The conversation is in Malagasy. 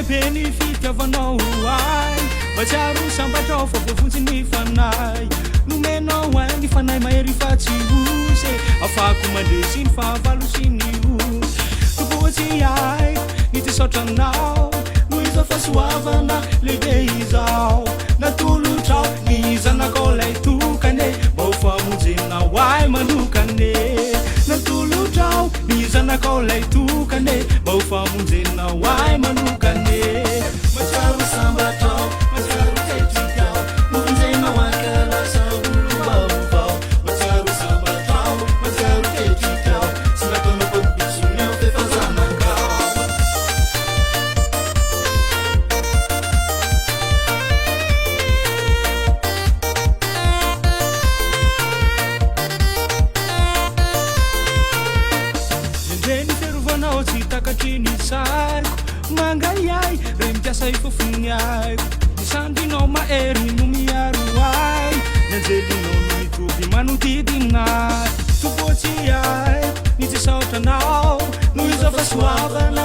benefit avanao ay matsiaro sambatrao fa voafontsiny fanay nomenao ay ny fanay mahery fa tsy ose afako mandresiny fahavalo sy ny os toboatsy ay ny ty sotranao no iza fa soavana lehibe izao natolotrao ny zanakao lay tokane mba ho famonjenao ay manokane natolotrao ny zanakao lay tokane mba ho famonjenao ay manokane matsiaro sambatrao matsiaro ketrikao monjenao ankalasa olo vaovao matsiaro sambatrao matsiaro ketrikao sy nataonao pampisoneo fefazanakao endreny ferovanao tsy takatriny saiko mangayay re mpiasa ifofony aiko nisandrinao mahery no miaro ay nanjelinao no mitoby manodidinay toboatsy ay ny tsy saotranao no iza fa soavana